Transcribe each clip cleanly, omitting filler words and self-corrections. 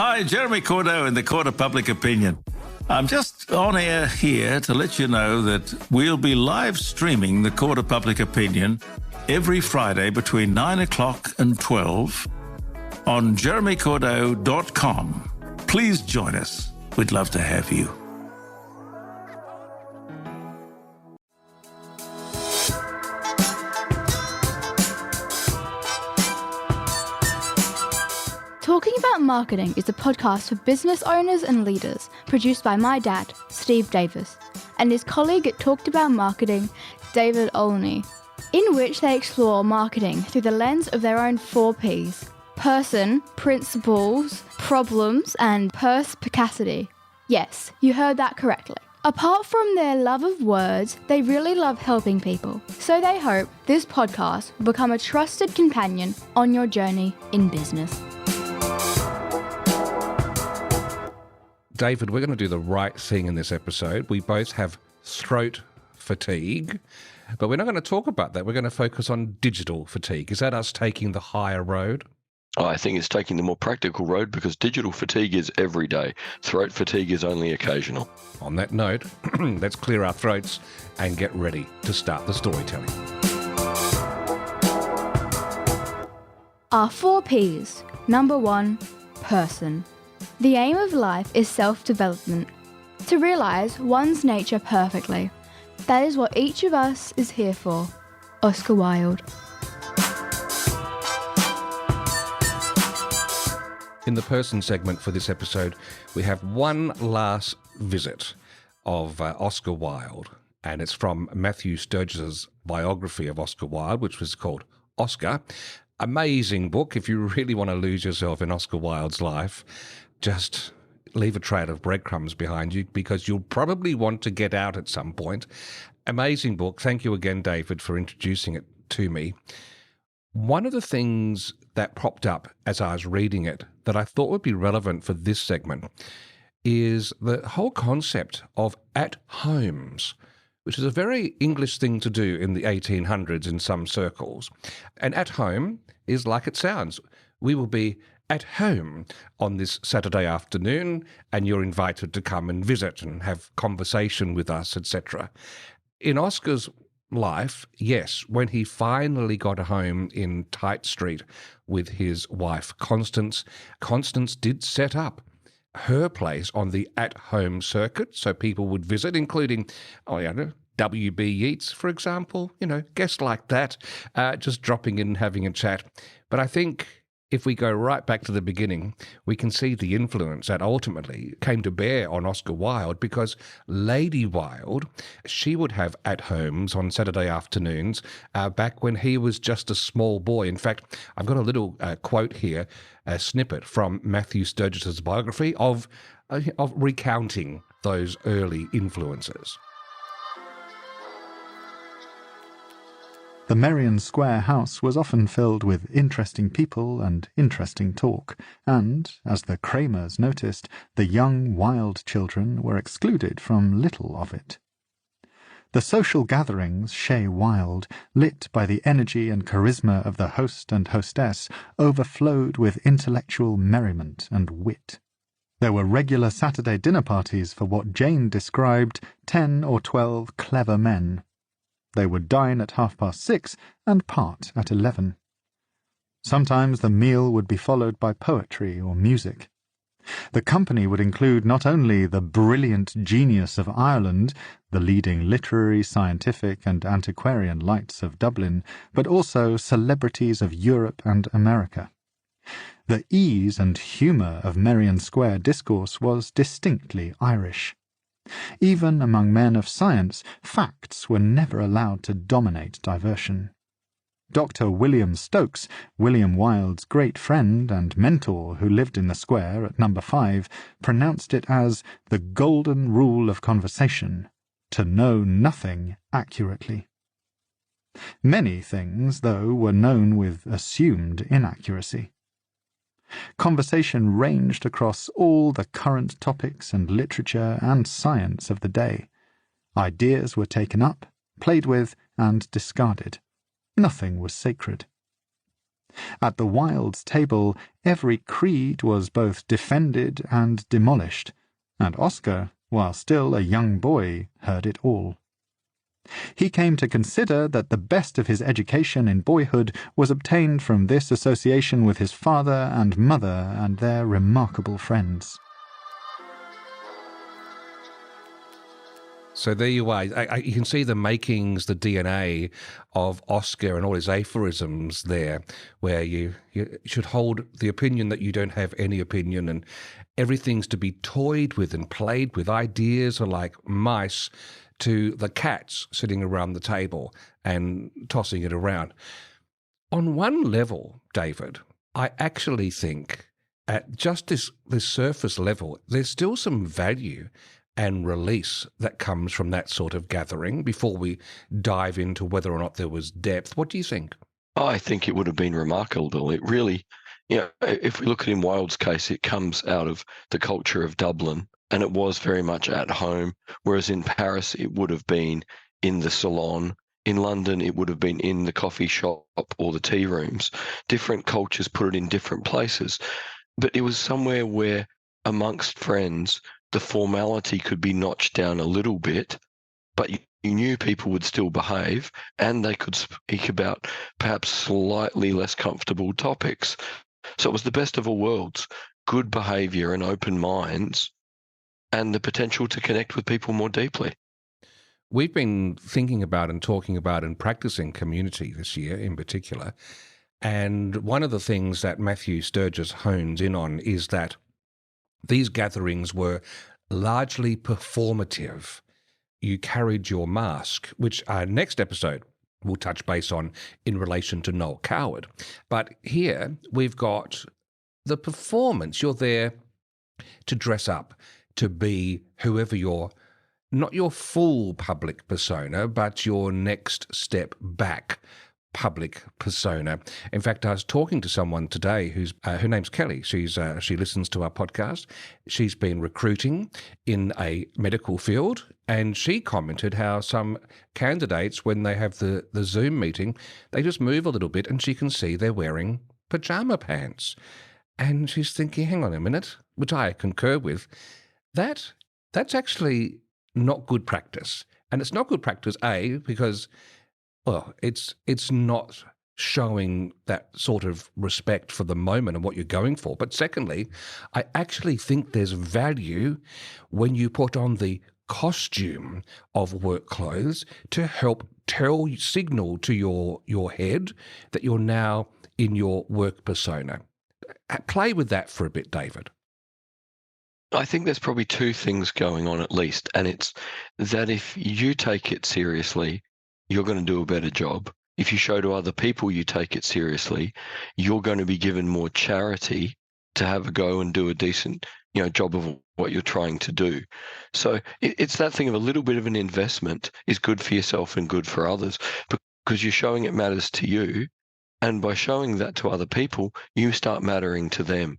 Hi, Jeremy Cordeaux in the Court of Public Opinion. I'm just on air here to let you know that we'll be live streaming the Court of Public Opinion every Friday between 9 o'clock and 12 on jeremycordeaux.com. Please join us. We'd love to have you. Talking About Marketing is a podcast for business owners and leaders, produced by my dad, Steve Davis, and his colleague at Talked About Marketing, David Olney, in which they explore marketing through the lens of their own 4 Ps: person, principles, problems, and perspicacity. Yes, you heard that correctly. Apart from their love of words, they really love helping people. So they hope this podcast will become a trusted companion on your journey in business. David, we're going to do the right thing in this episode. We both have throat fatigue, but we're not going to talk about that. We're going to focus on digital fatigue. Is that us taking the higher road? I think it's taking the more practical road because digital fatigue is every day. Throat fatigue is only occasional. On that note, let's clear our throats and get ready to start the storytelling. Our 4 Ps. Number 1, person. The aim of life is self-development, to realise one's nature perfectly. That is what each of us is here for. Oscar Wilde. In the person segment for this episode, we have one last visit of Oscar Wilde, and it's from Matthew Sturgis's biography of Oscar Wilde, which was called Oscar. Amazing book. If you really want to lose yourself in Oscar Wilde's life, just leave a trail of breadcrumbs behind you because you'll probably want to get out at some point. Amazing book. Thank you again, David, for introducing it to me. One of the things that popped up as I was reading it that I thought would be relevant for this segment is the whole concept of at-homes, which is a very English thing to do in the 1800s in some circles. And at home is like it sounds. We will be at home on this Saturday afternoon, and you're invited to come and visit and have conversation with us, etc. In Oscar's life, yes, when he finally got a home in Tite Street with his wife Constance, Constance did set up her place on the at-home circuit, so people would visit, including, W.B. Yeats, for example, guests like that, just dropping in and having a chat. But I think if we go right back to the beginning, we can see the influence that ultimately came to bear on Oscar Wilde, because Lady Wilde, she would have at-homes on Saturday afternoons back when he was just a small boy. In fact, I've got a little quote here, a snippet from Matthew Sturgis's biography of recounting those early influences. The Merrion Square house was often filled with interesting people and interesting talk, and, as the Kramers noticed, the young Wilde children were excluded from little of it. The social gatherings, chez Wilde, lit by the energy and charisma of the host and hostess, overflowed with intellectual merriment and wit. There were regular Saturday dinner parties for what Jane described 10 or 12 clever men. They would dine at 6:30 and part at 11. Sometimes the meal would be followed by poetry or music. The company would include not only the brilliant genius of Ireland, the leading literary, scientific and antiquarian lights of Dublin, but also celebrities of Europe and America. The ease and humour of Merrion Square discourse was distinctly Irish. Even among men of science, facts were never allowed to dominate diversion. Dr. William Stokes, William Wilde's great friend and mentor who lived in the square at number 5, pronounced it as the golden rule of conversation, to know nothing accurately. Many things, though, were known with assumed inaccuracy. Conversation ranged across all the current topics and literature and science of the day. Ideas were taken up, played with, and discarded. Nothing was sacred. At the Wilde's table, every creed was both defended and demolished, and Oscar, while still a young boy, heard it all. He came to consider that the best of his education in boyhood was obtained from this association with his father and mother and their remarkable friends. So there you are. You can see the makings, the DNA of Oscar and all his aphorisms there, where you should hold the opinion that you don't have any opinion, and everything's to be toyed with and played with. Ideas are like mice to the cats sitting around the table and tossing it around. On one level, David, I actually think at just this surface level, there's still some value and release that comes from that sort of gathering before we dive into whether or not there was depth. What do you think? I think it would have been remarkable. It really, if we look at in Wilde's case, it comes out of the culture of Dublin, and it was very much at home, whereas in Paris it would have been in the salon. In London, it would have been in the coffee shop or the tea rooms. Different cultures put it in different places. But it was somewhere where, amongst friends, the formality could be notched down a little bit, but you knew people would still behave and they could speak about perhaps slightly less comfortable topics. So it was the best of all worlds, good behaviour and open minds, and the potential to connect with people more deeply. We've been thinking about and talking about and practicing community this year in particular. And one of the things that Matthew Sturgis hones in on is that these gatherings were largely performative. You carried your mask, which our next episode will touch base on in relation to Noel Coward. But here we've got the performance. You're there to dress up, to be whoever you're, not your full public persona, but your next step back public persona. In fact, I was talking to someone today who's her name's Kelly. She listens to our podcast. She's been recruiting in a medical field, and she commented how some candidates, when they have the Zoom meeting, they just move a little bit and she can see they're wearing pajama pants. And she's thinking, hang on a minute, which I concur with, that's actually not good practice. And it's not good practice, A, because it's not showing that sort of respect for the moment and what you're going for. But secondly, I actually think there's value when you put on the costume of work clothes to help signal to your head that you're now in your work persona. Play with that for a bit, David. I think there's probably two things going on at least, and it's that if you take it seriously, you're going to do a better job. If you show to other people you take it seriously, you're going to be given more charity to have a go and do a decent, job of what you're trying to do. So it's that thing of a little bit of an investment is good for yourself and good for others, because you're showing it matters to you. And by showing that to other people, you start mattering to them.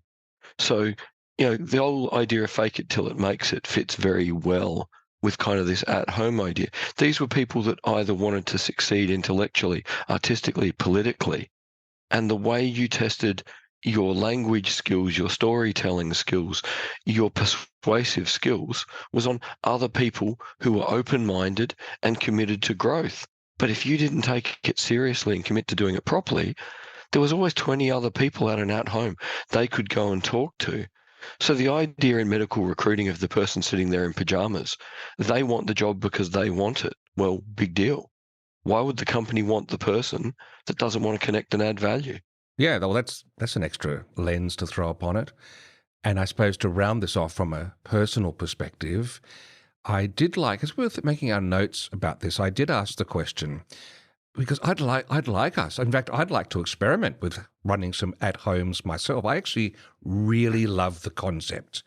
So, the whole idea of fake it till it makes it fits very well with kind of this at-home idea. These were people that either wanted to succeed intellectually, artistically, politically, and the way you tested your language skills, your storytelling skills, your persuasive skills was on other people who were open-minded and committed to growth. But if you didn't take it seriously and commit to doing it properly, there was always 20 other people out and at home they could go and talk to. So the idea in medical recruiting of the person sitting there in pajamas, they want the job because they want it. Well, big deal. Why would the company want the person that doesn't want to connect and add value? Yeah, well, that's an extra lens to throw upon it. And I suppose to round this off from a personal perspective, I did like, as we were making our notes about this, I did ask the question, because I'd like us. In fact, I'd like to experiment with running some at-homes myself. I actually really love the concept.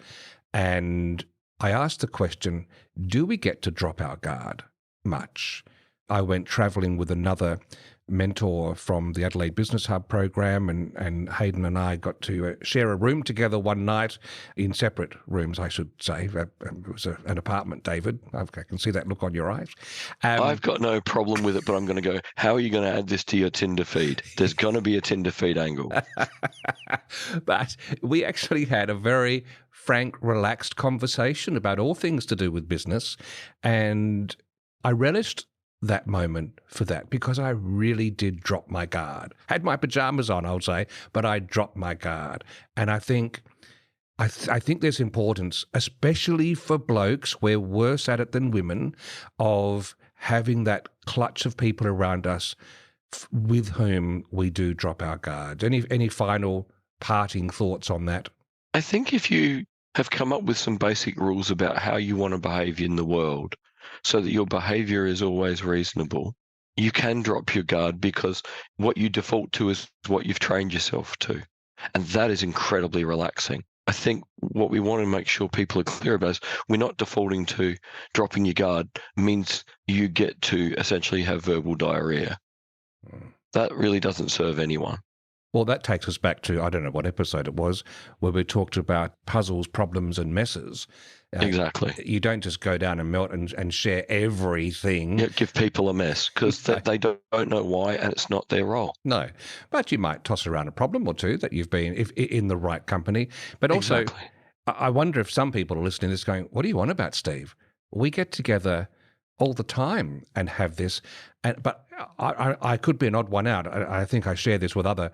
And I asked the question, do we get to drop our guard much? I went travelling with another mentor from the Adelaide Business Hub program, and Hayden and I got to share a room together one night, in separate rooms, I should say. It was an apartment, David. I can see that look on your eyes. I've got no problem with it, but I'm going to go, how are you going to add this to your Tinder feed? There's going to be a Tinder feed angle. But we actually had a very frank, relaxed conversation about all things to do with business, and I relished that moment for that, because I really did drop my guard. Had my pajamas on, I'll say, but I dropped my guard. And I think I think there's importance, especially for blokes, we're worse at it than women, of having that clutch of people around us with whom we do drop our guards. Any final parting thoughts on that? I think if you have come up with some basic rules about how you want to behave in the world, so that your behavior is always reasonable, you can drop your guard, because what you default to is what you've trained yourself to. And that is incredibly relaxing. I think what we want to make sure people are clear about is we're not defaulting to dropping your guard means you get to essentially have verbal diarrhea. That really doesn't serve anyone. Well, that takes us back to, I don't know what episode it was, where we talked about puzzles, problems and messes. Exactly. You don't just go down and melt and share everything. Yeah, give people a mess, because they don't know why, and it's not their role. No, but you might toss around a problem or two that you've been in the right company. But also, Exactly. I wonder if some people are listening to this going, what are you on about, Steve? We get together all the time and have this. But I could be an odd one out. I think I share this with other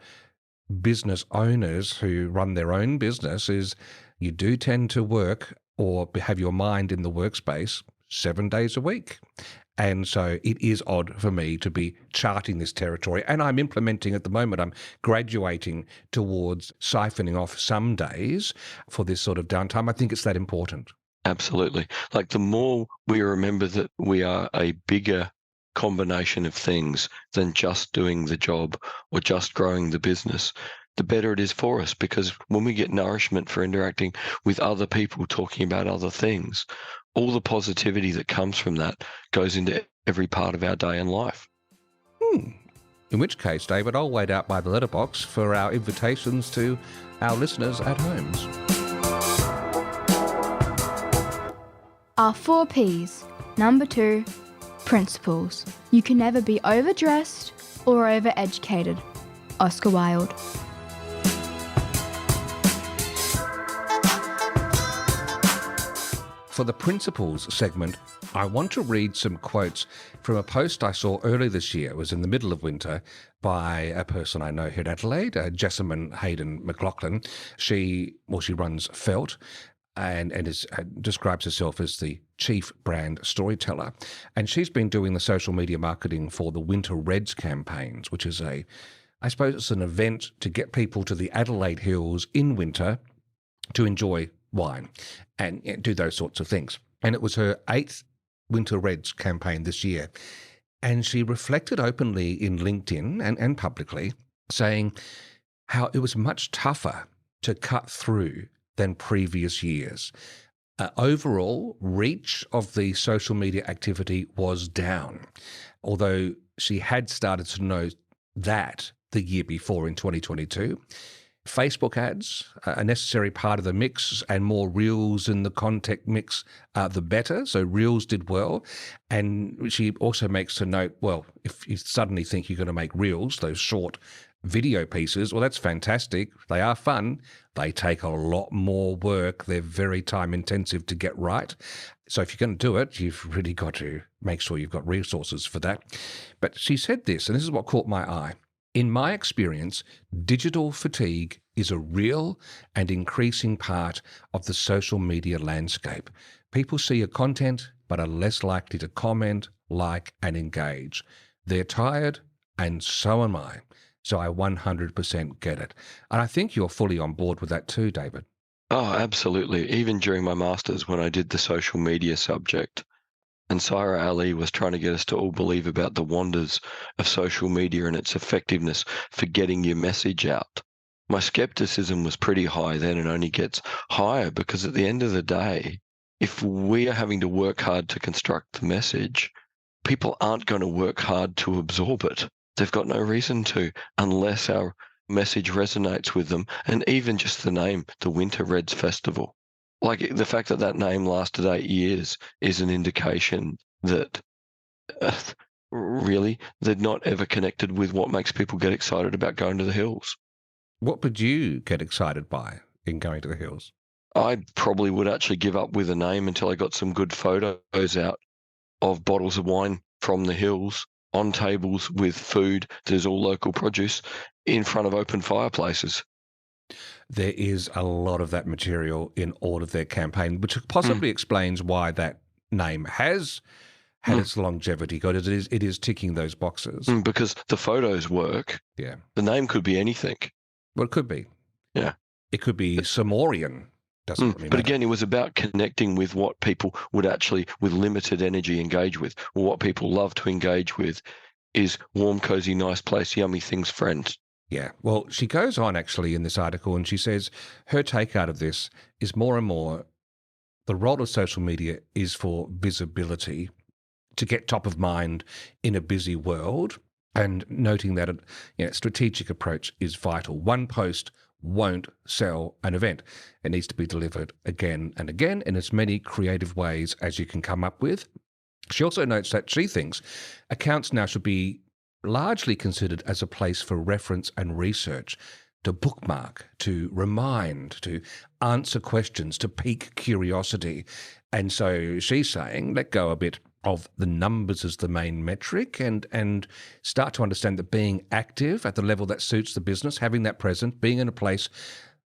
business owners who run their own business, is you do tend to work or have your mind in the workspace 7 days a week. And so it is odd for me to be charting this territory. And I'm implementing at the moment, I'm graduating towards siphoning off some days for this sort of downtime. I think it's that important. Absolutely. Like, the more we remember that we are a bigger combination of things than just doing the job or just growing the business, the better it is for us, because when we get nourishment for interacting with other people, talking about other things, all the positivity that comes from that goes into every part of our day and life. In which case, David, I'll wait out by the letterbox for our invitations to our listeners at homes. Our 4 Ps. Number 2, principles. You can never be overdressed or overeducated. Oscar Wilde. For the principles segment, I want to read some quotes from a post I saw early this year. It was in the middle of winter, by a person I know here in Adelaide, Jessamine Hayden McLaughlin. She runs Felt and describes herself as the chief brand storyteller. And she's been doing the social media marketing for the Winter Reds campaigns, which is I suppose it's an event to get people to the Adelaide Hills in winter to enjoy wine and do those sorts of things. And it was her 8th Winter Reds campaign this year. And she reflected openly in LinkedIn and publicly, saying how it was much tougher to cut through than previous years. Overall, reach of the social media activity was down, although she had started to know that the year before in 2022. Facebook ads, a necessary part of the mix, and more reels in the content mix, the better. So reels did well. And she also makes a note, well, if you suddenly think you're going to make reels, those short video pieces, well, that's fantastic. They are fun. They take a lot more work. They're very time intensive to get right. So if you're going to do it, you've really got to make sure you've got resources for that. But she said this, and this is what caught my eye. In my experience, digital fatigue is a real and increasing part of the social media landscape. People see your content but are less likely to comment, like, and engage. They're tired, and so am I. So I 100% get it. And I think you're fully on board with that too, David. Oh, absolutely. Even during my master's, when I did the social media subject, and Sarah Ali was trying to get us to all believe about the wonders of social media and its effectiveness for getting your message out. My skepticism was pretty high then, and only gets higher, because at the end of the day, if we are having to work hard to construct the message, people aren't going to work hard to absorb it. They've got no reason to, unless our message resonates with them. And even just the name, the Winter Reds Festival. Like, the fact that that name lasted 8 years is an indication that really they're not ever connected with what makes people get excited about going to the hills. What would you get excited by in going to the hills? I probably would actually give up with a name until I got some good photos out of bottles of wine from the hills on tables with food. There's all local produce in front of open fireplaces. There is a lot of that material in all of their campaign, which possibly explains why that name has had its longevity, because it is ticking those boxes. Because the photos work. Yeah. The name could be anything. Well, it could be. Yeah. It could be Samorian. Doesn't really But matter. again, it was about connecting with what people would actually, with limited energy, engage with. Or what people love to engage with is warm, cozy, nice place, yummy things, friends. Yeah. Well, she goes on actually in this article and she says her take out of this is more and more the role of social media is for visibility, to get top of mind in a busy world, and noting that a strategic approach is vital. One post won't sell an event. It needs to be delivered again and again in as many creative ways as you can come up with. She also notes that she thinks accounts now should be largely considered as a place for reference and research, to bookmark, to remind, to answer questions, to pique curiosity. And so she's saying, let go a bit of the numbers as the main metric and start to understand that being active at the level that suits the business, having that present, being in a place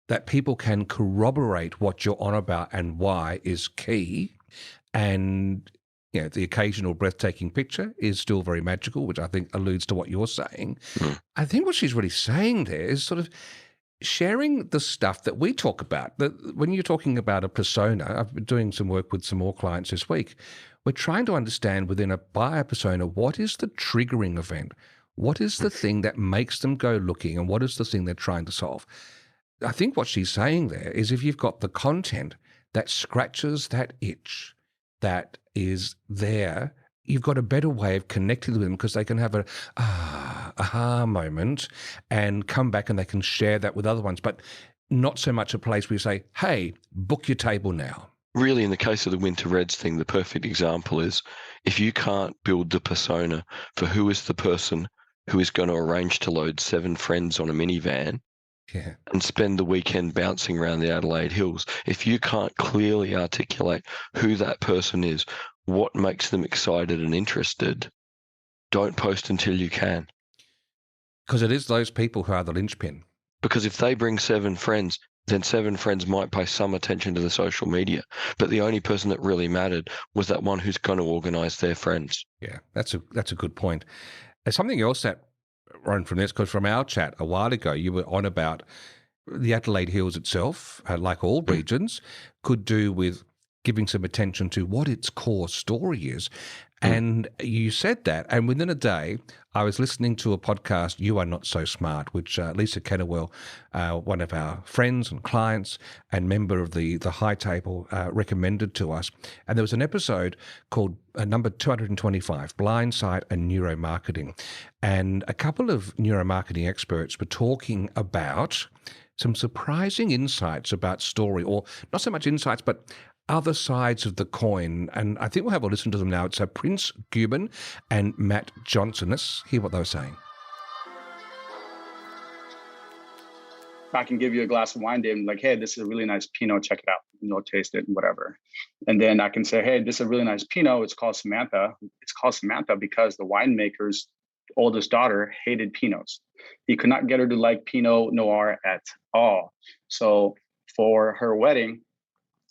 that people can corroborate what you're on about and why is key. And the occasional breathtaking picture is still very magical, which I think alludes to what you're saying. I think what she's really saying there is sort of sharing the stuff that we talk about. That when you're talking about a persona, I've been doing some work with some more clients this week. We're trying to understand within a buyer persona, what is the triggering event? What is the thing that makes them go looking, and what is the thing they're trying to solve? I think what she's saying there is if you've got the content that scratches that itch, that is there, you've got a better way of connecting with them, because they can have a aha moment and come back and they can share that with other ones, but not so much a place where you say, hey, book your table now. Really, in the case of the Winter Reds thing, the perfect example is if you can't build the persona for who is the person who is going to arrange to load 7 friends on a minivan and spend the weekend bouncing around the Adelaide Hills, if you can't clearly articulate who that person is, what makes them excited and interested, don't post until you can. Because it is those people who are the linchpin. Because if they bring 7 friends, then 7 friends might pay some attention to the social media. But the only person that really mattered was that one who's going to organise their friends. Yeah, that's a good point. There's something else that run from this, because from our chat a while ago, you were on about the Adelaide Hills itself, like all regions, could do with giving some attention to what its core story is. And you said that, and within a day, I was listening to a podcast, You Are Not So Smart, which Lisa Kennewell, one of our friends and clients and member of the High Table, recommended to us. And there was an episode called number 225, Blind Sight and Neuromarketing. And a couple of neuromarketing experts were talking about some surprising insights about story, or not so much insights, but other sides of the coin. And I think we'll have a listen to them now. It's Prince Guban and Matt Johnson. Let's hear what they were saying. I can give you a glass of wine, Dave, and like, hey, this is a really nice Pinot, check it out. You'll taste it and whatever. And then I can say, hey, this is a really nice Pinot. It's called Samantha. It's called Samantha because the winemaker's oldest daughter hated Pinots. He could not get her to like Pinot Noir at all. So for her wedding,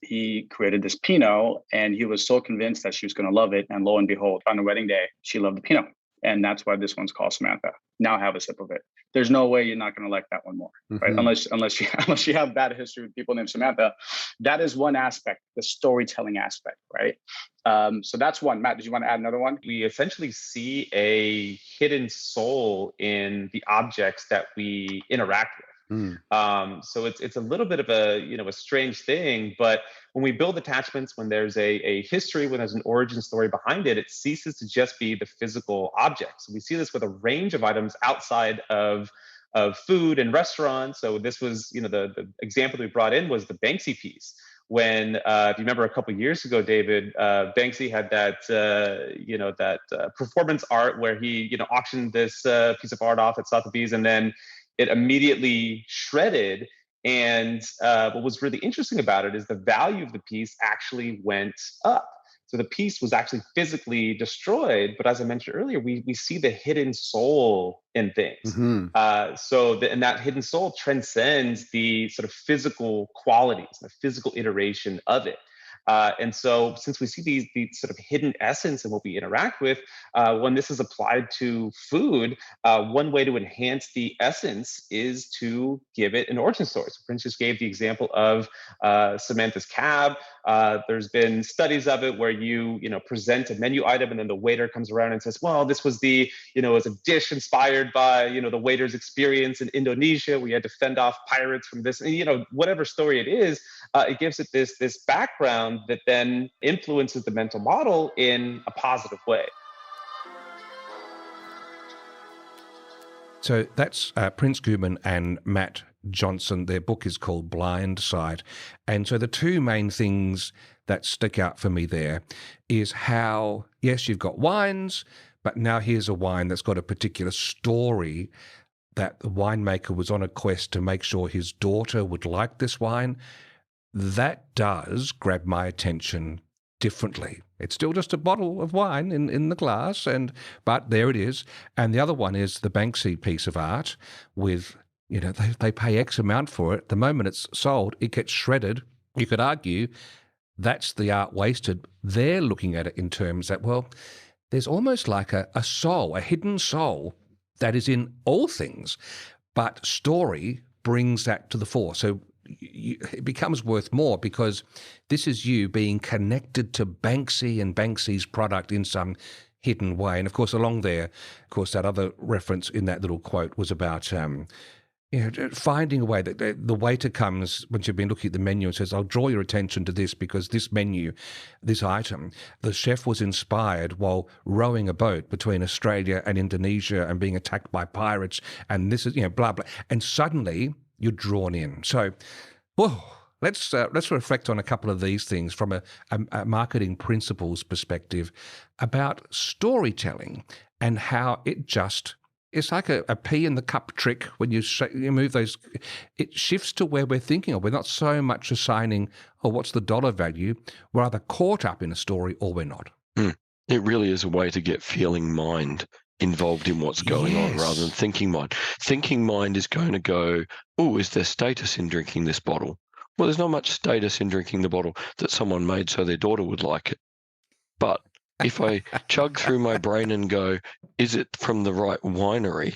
he created this Pinot, and he was so convinced that she was going to love it. And lo and behold, on the wedding day, she loved the Pinot. And that's why this one's called Samantha. Now have a sip of it. There's no way you're not going to like that one more, right? Unless you have bad history with people named Samantha. That is one aspect, the storytelling aspect, right? So that's one. Matt, did you want to add another one? We essentially see a hidden soul in the objects that we interact with. So it's a little bit of a strange thing, but when we build attachments, when there's a history, when there's an origin story behind it, it ceases to just be the physical object. So we see this with a range of items outside of food and restaurants. So this was, the example that we brought in was the Banksy piece. When, if you remember a couple of years ago, David, Banksy had that performance art where he, auctioned this piece of art off at Sotheby's, and then it immediately shredded. And what was really interesting about it is the value of the piece actually went up. So the piece was actually physically destroyed, but as I mentioned earlier, we see the hidden soul in things. And that hidden soul transcends the sort of physical qualities, the physical iteration of it. And so since we see these sort of hidden essence in what we interact with, when this is applied to food, one way to enhance the essence is to give it an origin story. So Prince just gave the example of Samantha's cab. There's been studies of it where you present a menu item and then the waiter comes around and says, well, this was was a dish inspired by, the waiter's experience in Indonesia. We had to fend off pirates from this, and, whatever story it is, it gives it this background that then influences the mental model in a positive way. So that's Prince Guman and Matt Johnson. Their book is called Blind Sight. And so the two main things that stick out for me there is how, yes, you've got wines, but now here's a wine that's got a particular story, that the winemaker was on a quest to make sure his daughter would like this wine. That does grab my attention differently. It's still just a bottle of wine in the glass, but there it is. And the other one is the Banksy piece of art with, they pay X amount for it. The moment it's sold, it gets shredded. You could argue that's the art wasted. They're looking at it in terms that, well, there's almost like a soul, a hidden soul that is in all things, but story brings that to the fore. So it becomes worth more because this is you being connected to Banksy and Banksy's product in some hidden way. And of course, along there, of course, that other reference in that little quote was about finding a way that the waiter comes once you've been looking at the menu and says, I'll draw your attention to this because this menu, this item, the chef was inspired while rowing a boat between Australia and Indonesia and being attacked by pirates. And this is, blah, blah. And suddenly you're drawn in. So, let's reflect on a couple of these things from a marketing principles perspective about storytelling and how it's like a pea in the cup trick when you move those. It shifts to where we're thinking of. We're not so much assigning, what's the dollar value? We're either caught up in a story or we're not. It really is a way to get feeling mind involved in what's going on rather than thinking mind. Thinking mind is going to go, is there status in drinking this bottle? Well, there's not much status in drinking the bottle that someone made so their daughter would like it. But if I chug through my brain and go, is it from the right winery?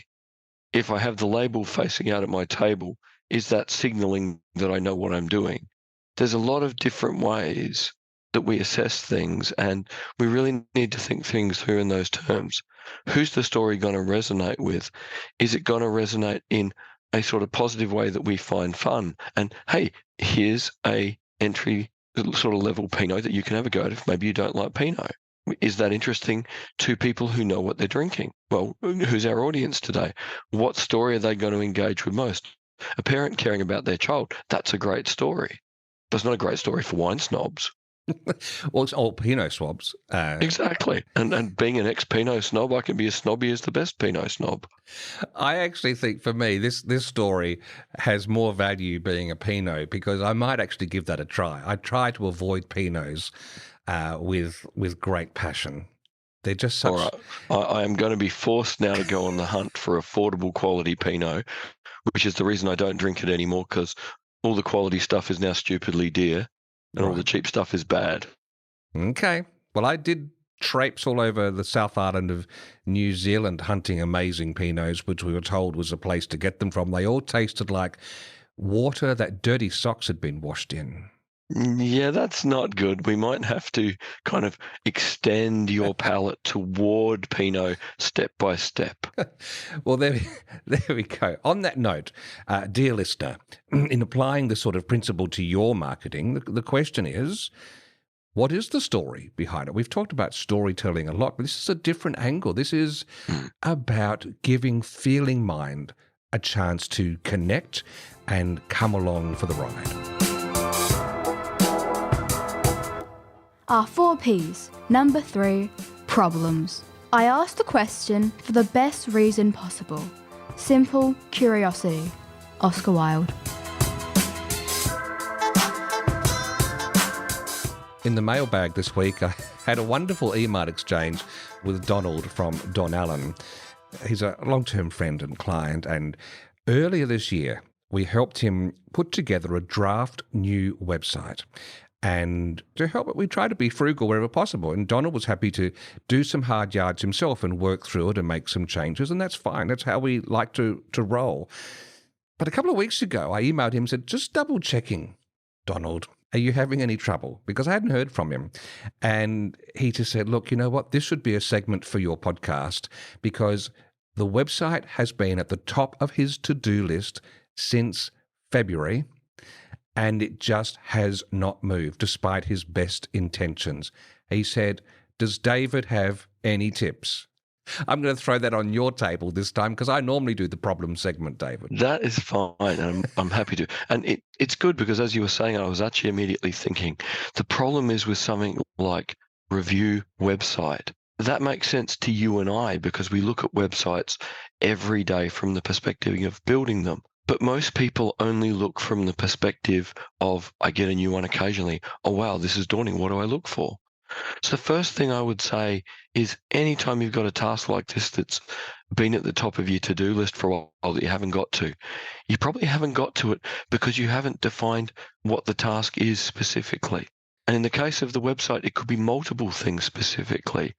If I have the label facing out at my table, is that signaling that I know what I'm doing? There's a lot of different ways that we assess things, and we really need to think things through in those terms. Who's the story going to resonate with? Is it going to resonate in a sort of positive way that we find fun? And hey, here's a entry sort of level Pinot that you can have a go at if maybe you don't like Pinot. Is that interesting to people who know what they're drinking? Well, who's our audience today? What story are they going to engage with most? A parent caring about their child, that's a great story. But it's not a great story for wine snobs. Well, it's all Pinot snobs. Exactly. And being an ex-Pinot snob, I can be as snobby as the best Pinot snob. I actually think for me, this story has more value being a Pinot because I might actually give that a try. I try to avoid Pinots with great passion. They're just such... All right. I am going to be forced now to go on the hunt for affordable quality Pinot, which is the reason I don't drink it anymore because all the quality stuff is now stupidly dear. And all the cheap stuff is bad. Okay. Well, I did traipse all over the South Island of New Zealand hunting amazing Pinots, which we were told was a place to get them from. They all tasted like water that dirty socks had been washed in. Yeah, that's not good. We might have to kind of extend your palate toward Pinot step by step. Well, there we go. On that note, dear listener, in applying this sort of principle to your marketing, the question is, what is the story behind it? We've talked about storytelling a lot, but this is a different angle. This is about giving Feeling Mind a chance to connect and come along for the ride. Our 4 Ps. Number 3, problems. I asked the question for the best reason possible. Simple curiosity. Oscar Wilde. In the mailbag this week, I had a wonderful email exchange with Donald from Don Allen. He's a long-term friend and client, and earlier this year, we helped him put together a draft new website. And to help it, we try to be frugal wherever possible. And Donald was happy to do some hard yards himself and work through it and make some changes, and that's fine. That's how we like to roll. But a couple of weeks ago, I emailed him and said, just double-checking, Donald, are you having any trouble? Because I hadn't heard from him. And he just said, look, you know what? This should be a segment for your podcast because the website has been at the top of his to-do list since February, and it just has not moved despite his best intentions. He said, does David have any tips? I'm going to throw that on your table this time because I normally do the problem segment, David. That is fine. I'm happy to. And it's good because, as you were saying, I was actually immediately thinking the problem is with something like review website. That makes sense to you and I because we look at websites every day from the perspective of building them. But most people only look from the perspective of, I get a new one occasionally. Oh, wow, this is daunting. What do I look for? So the first thing I would say is anytime you've got a task like this that's been at the top of your to-do list for a while that you haven't got to, you probably haven't got to it because you haven't defined what the task is specifically. And in the case of the website, it could be multiple things specifically.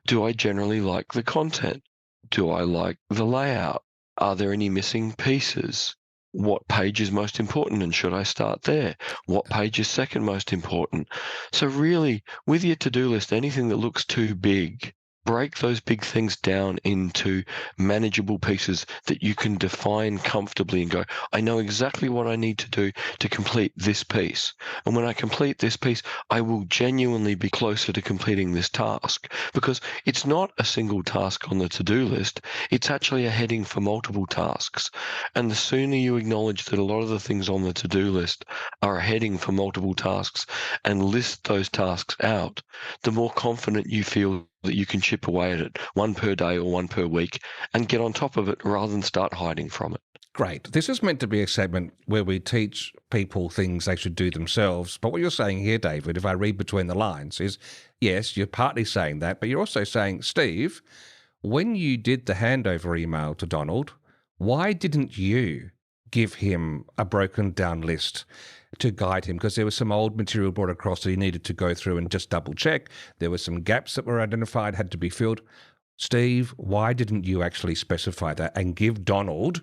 Do I generally like the content? Do I like the layout? Are there any missing pieces? What page is most important and should I start there? What page is second most important? So really, with your to-do list, anything that looks too big, break those big things down into manageable pieces that you can define comfortably and go, I know exactly what I need to do to complete this piece. And when I complete this piece, I will genuinely be closer to completing this task because it's not a single task on the to-do list. It's actually a heading for multiple tasks. And the sooner you acknowledge that a lot of the things on the to-do list are a heading for multiple tasks and list those tasks out, the more confident you feel that you can chip away at it, one per day or one per week, and get on top of it rather than start hiding from it. Great. This is meant to be a segment where we teach people things they should do themselves. But what you're saying here, David, if I read between the lines, is, yes, you're partly saying that, but you're also saying, Steve, when you did the handover email to Donald, why didn't you give him a broken down list to guide him? Because there was some old material brought across that he needed to go through and just double check. There were some gaps that were identified, had to be filled. Steve, why didn't you actually specify that and give Donald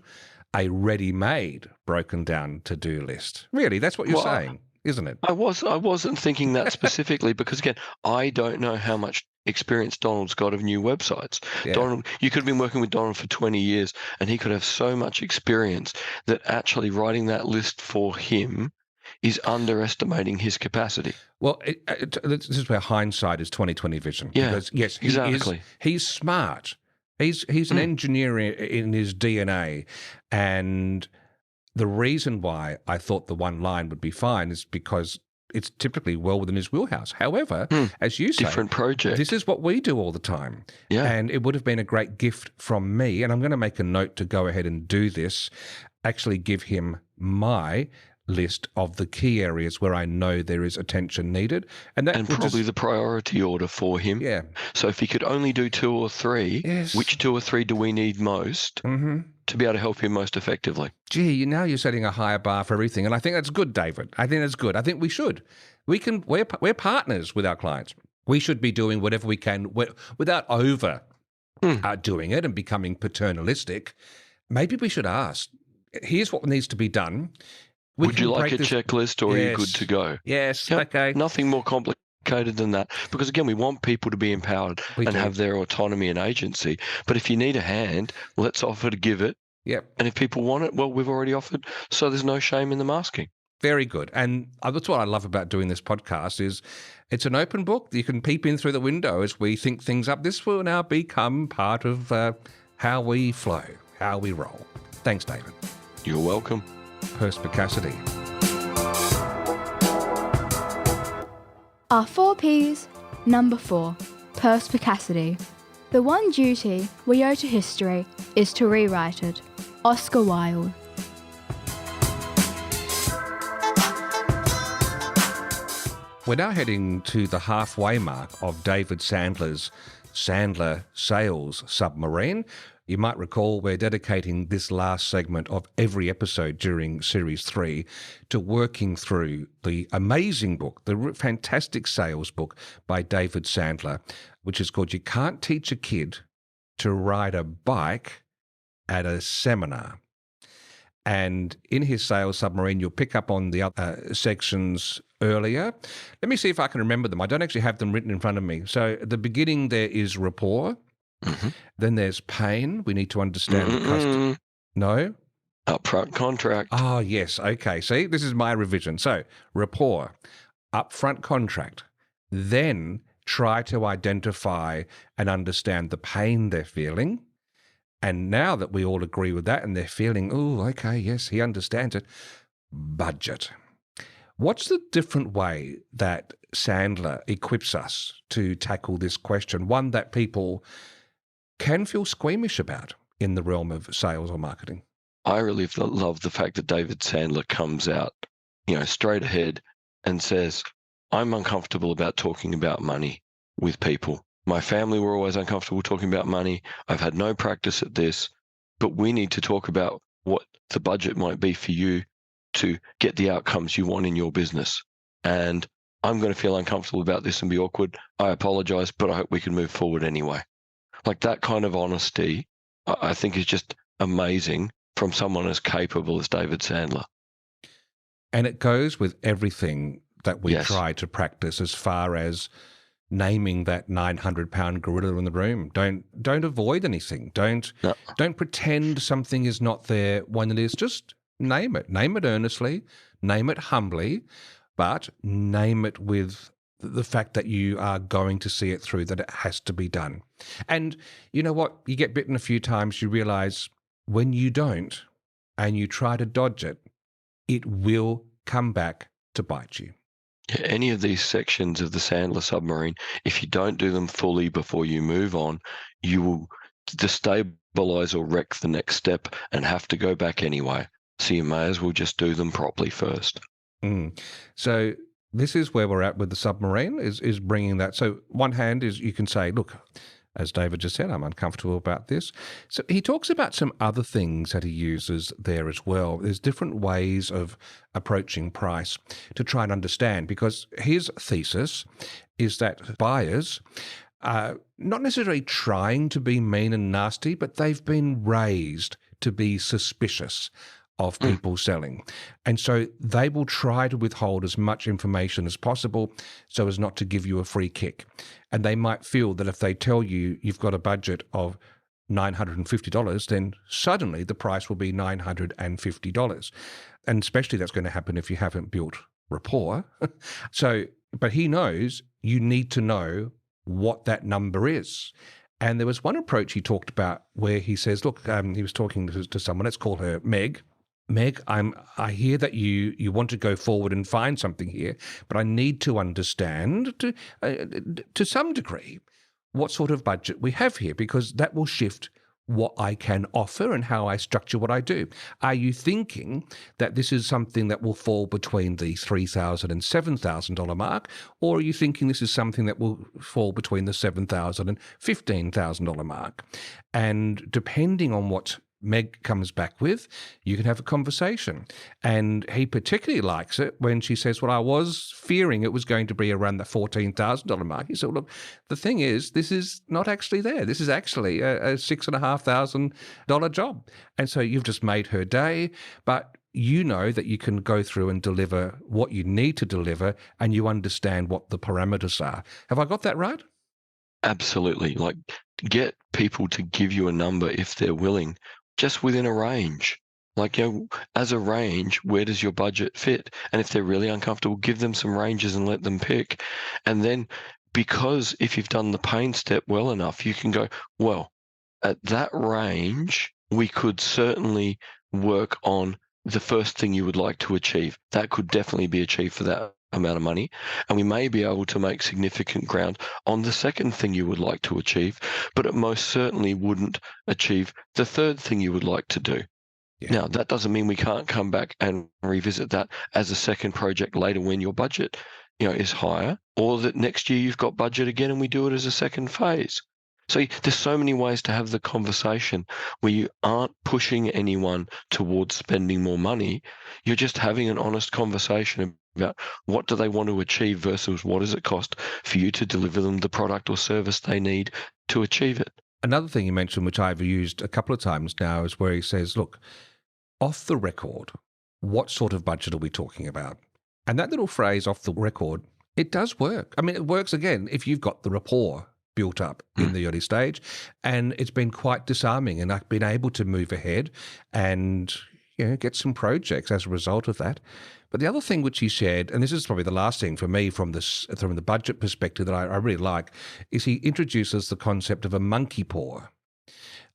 a ready-made broken down to-do list? Really, that's what you're saying, isn't it? I wasn't thinking that specifically because, again, I don't know how much experience Donald's got of new websites. Yeah. Donald, you could have been working with Donald for 20 years and he could have so much experience that actually writing that list for him is underestimating his capacity. Well, this is where hindsight is 20/20 vision. Yeah, because, yes, exactly. He's smart. He's an engineer in his DNA. And the reason why I thought the one line would be fine is because it's typically well within his wheelhouse. However, as you say, different project. This is what we do all the time. Yeah. And it would have been a great gift from me, and I'm going to make a note to go ahead and do this, actually give him my list of the key areas where I know there is attention needed. And probably the priority order for him. Yeah. So if he could only do 2 or 3, yes. Which 2 or 3 do we need most to be able to help him most effectively? Gee, now you're setting a higher bar for everything. And I think that's good, David. I think that's good. I think we should. We're partners with our clients. We should be doing whatever we can without over doing it and becoming paternalistic. Maybe we should ask, here's what needs to be done. Would you like a checklist, or are you good to go? Yes, Yep. okay. Nothing more complicated than that. Because again, we want people to be empowered and have their autonomy and agency. But if you need a hand, let's offer to give it. Yep. And if people want it, well, we've already offered. So there's no shame in them asking. Very good. And that's what I love about doing this podcast is it's an open book. You can peep in through the window as we think things up. This will now become part of how we flow, how we roll. Thanks, David. You're welcome. Perspicacity. Our 4 Ps. Number 4. Perspicacity. The one duty we owe to history is to rewrite it. Oscar Wilde. We're now heading to the halfway mark of David Sandler's Sandler Sales Submarine. You might recall we're dedicating this last segment of every episode during Series 3 to working through the amazing book, the fantastic sales book by David Sandler, which is called You Can't Teach a Kid to Ride a Bike at a Seminar. And in his Sales Submarine, you'll pick up on the other sections earlier. Let me see if I can remember them. I don't actually have them written in front of me. So at the beginning, there is rapport. Mm-hmm. Then there's pain. We need to understand the customer. No? Upfront contract. Oh, yes. Okay. See, this is my revision. So rapport, upfront contract. Then try to identify and understand the pain they're feeling. And now that we all agree with that and they're feeling, oh, okay, yes, he understands it, budget. What's the different way that Sandler equips us to tackle this question, one that people can feel squeamish about in the realm of sales or marketing? I really love the fact that David Sandler comes out, straight ahead and says, I'm uncomfortable about talking about money with people. My family were always uncomfortable talking about money. I've had no practice at this, but we need to talk about what the budget might be for you to get the outcomes you want in your business. And I'm going to feel uncomfortable about this and be awkward. I apologize, but I hope we can move forward anyway. Like that kind of honesty, I think is just amazing from someone as capable as David Sandler. And it goes with everything that we Yes. try to practice as far as naming that 900-pound gorilla in the room. Don't avoid anything. Don't pretend something is not there when it is. Just name it. Name it earnestly. Name it humbly, but name it with the fact that you are going to see it through, that it has to be done. And you know what? You get bitten a few times, you realize when you don't and you try to dodge it, it will come back to bite you. Yeah, any of these sections of the Sandler Submarine, if you don't do them fully before you move on, you will destabilize or wreck the next step and have to go back anyway. So you may as well just do them properly first. So this is where we're at with the submarine, is bringing that. So one hand is you can say, look, as David just said, I'm uncomfortable about this. So he talks about some other things that he uses there as well. There's different ways of approaching price to try and understand, because his thesis is that buyers are not necessarily trying to be mean and nasty, but they've been raised to be suspicious of people selling. And so they will try to withhold as much information as possible so as not to give you a free kick. And they might feel that if they tell you you've got a budget of $950, then suddenly the price will be $950. And especially that's going to happen if you haven't built rapport. But he knows you need to know what that number is. And there was one approach he talked about where he says, look, he was talking to someone, let's call her Meg. Meg, I hear that you want to go forward and find something here, but I need to understand to some degree what sort of budget we have here, because that will shift what I can offer and how I structure what I do. Are you thinking that this is something that will fall between the $3,000 and $7,000 mark, or are you thinking this is something that will fall between the $7,000 and $15,000 mark? And depending on what Meg comes back with, you can have a conversation. And he particularly likes it when she says, well, I was fearing it was going to be around the $14,000 mark. He said, look, the thing is, this is not actually there. This is actually a $6,500 job. And so you've just made her day, but you know that you can go through and deliver what you need to deliver, and you understand what the parameters are. Have I got that right? Absolutely. Like, get people to give you a number if they're willing, just within a range. Like, as a range, where does your budget fit? And if they're really uncomfortable, give them some ranges and let them pick. And then, because if you've done the pain step well enough, you can go, well, at that range, we could certainly work on the first thing you would like to achieve. That could definitely be achieved for that amount of money. And we may be able to make significant ground on the second thing you would like to achieve, but it most certainly wouldn't achieve the third thing you would like to do. Yeah. Now, that doesn't mean we can't come back and revisit that as a second project later when your budget, is higher, or that next year you've got budget again and we do it as a second phase. So there's so many ways to have the conversation where you aren't pushing anyone towards spending more money. You're just having an honest conversation about what do they want to achieve versus what does it cost for you to deliver them the product or service they need to achieve it. Another thing you mentioned, which I've used a couple of times now, is where he says, look, off the record, what sort of budget are we talking about? And that little phrase, off the record, it does work. I mean, it works, again, if you've got the rapport built up in the early stage, and it's been quite disarming, and I've been able to move ahead and get some projects as a result of that. But the other thing which he shared, and this is probably the last thing for me from the budget perspective that I really like, is he introduces the concept of a monkey paw.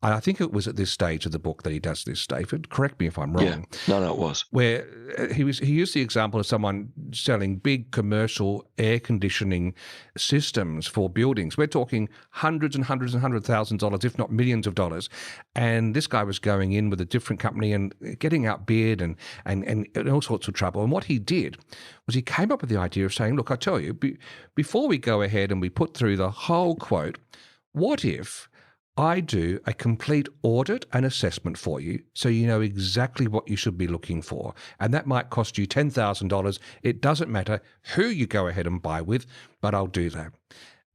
And I think it was at this stage of the book that he does this, David. Correct me if I'm wrong. Yeah, no, it was. Where he used the example of someone selling big commercial air conditioning systems for buildings. We're talking hundreds and hundreds and $100,000, if not millions of dollars. And this guy was going in with a different company and getting outbid and all sorts of trouble. And what he did was he came up with the idea of saying, look, I tell you, before we go ahead and we put through the whole quote, what if I do a complete audit and assessment for you so you know exactly what you should be looking for. And that might cost you $10,000. It doesn't matter who you go ahead and buy with, but I'll do that.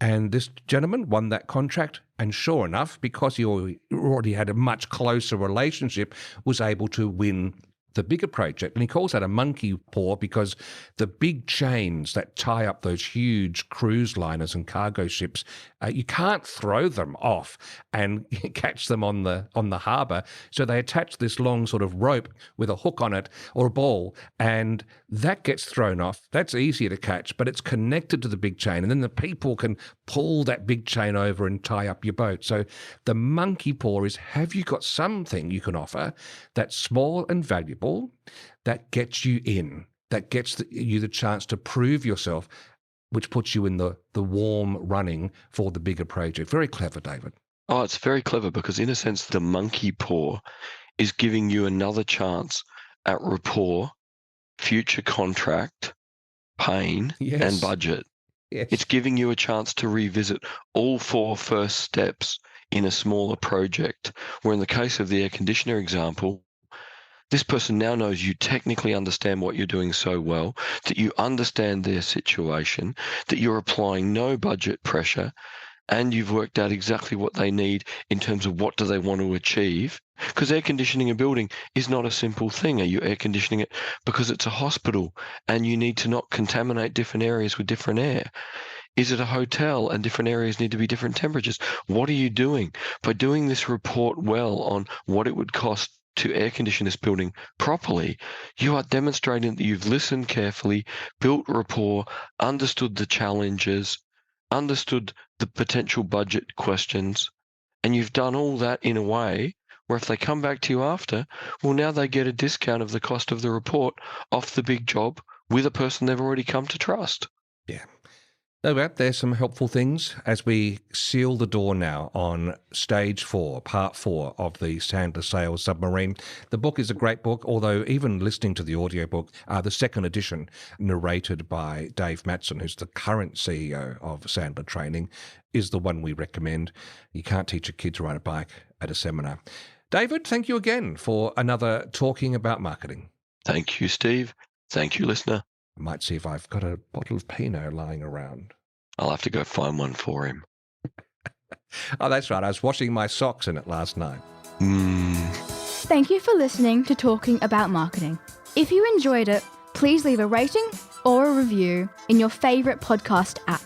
And this gentleman won that contract, and sure enough, because he already had a much closer relationship, was able to win the bigger project. And he calls that a monkey paw because the big chains that tie up those huge cruise liners and cargo ships, you can't throw them off and catch them on the harbour. So they attach this long sort of rope with a hook on it or a ball, and that gets thrown off. That's easier to catch, but it's connected to the big chain, and then the people can pull that big chain over and tie up your boat. So the monkey paw is, have you got something you can offer that's small and valuable, that gets you in, that gets you the chance to prove yourself, which puts you in the warm running for the bigger project. Very clever, David. Oh, it's very clever because, in a sense, the monkey paw is giving you another chance at rapport, future contract, pain, and budget. Yes. It's giving you a chance to revisit all 4 first steps in a smaller project, where in the case of the air conditioner example, this person now knows you technically understand what you're doing so well, that you understand their situation, that you're applying no budget pressure, and you've worked out exactly what they need in terms of what do they want to achieve. Because air conditioning a building is not a simple thing. Are you air conditioning it because it's a hospital and you need to not contaminate different areas with different air? Is it a hotel and different areas need to be different temperatures? What are you doing? By doing this report well on what it would cost to air condition this building properly, you are demonstrating that you've listened carefully, built rapport, understood the challenges, understood the potential budget questions, and you've done all that in a way where if they come back to you after, well, now they get a discount of the cost of the report off the big job with a person they've already come to trust. Yeah. No doubt there's some helpful things as we seal the door now on stage 4, part 4 of the Sandler Sales Submarine. The book is a great book, although even listening to the audiobook, the second edition, narrated by Dave Matson, who's the current CEO of Sandler Training, is the one we recommend. You can't teach a kid to ride a bike at a seminar. David, thank you again for another Talking About Marketing. Thank you, Steve. Thank you, listener. I might see if I've got a bottle of Pinot lying around. I'll have to go find one for him. Oh, that's right. I was washing my socks in it last night. Thank you for listening to Talking About Marketing. If you enjoyed it, please leave a rating or a review in your favourite podcast app.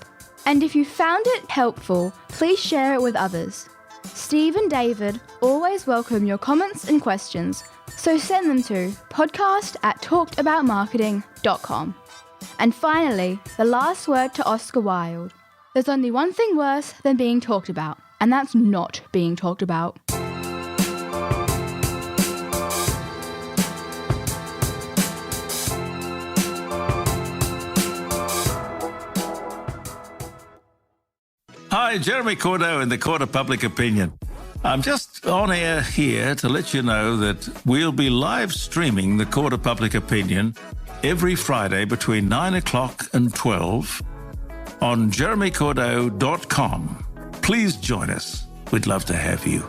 And if you found it helpful, please share it with others. Steve and David always welcome your comments and questions, so send them to podcast@talkedaboutmarketing.com. And finally, the last word to Oscar Wilde. There's only one thing worse than being talked about, and that's not being talked about. Hi, Jeremy Cordeaux in the Court of Public Opinion. I'm just on air here to let you know that we'll be live streaming the Court of Public Opinion every Friday between 9 o'clock and 12 on jeremycordeaux.com. Please join us. We'd love to have you.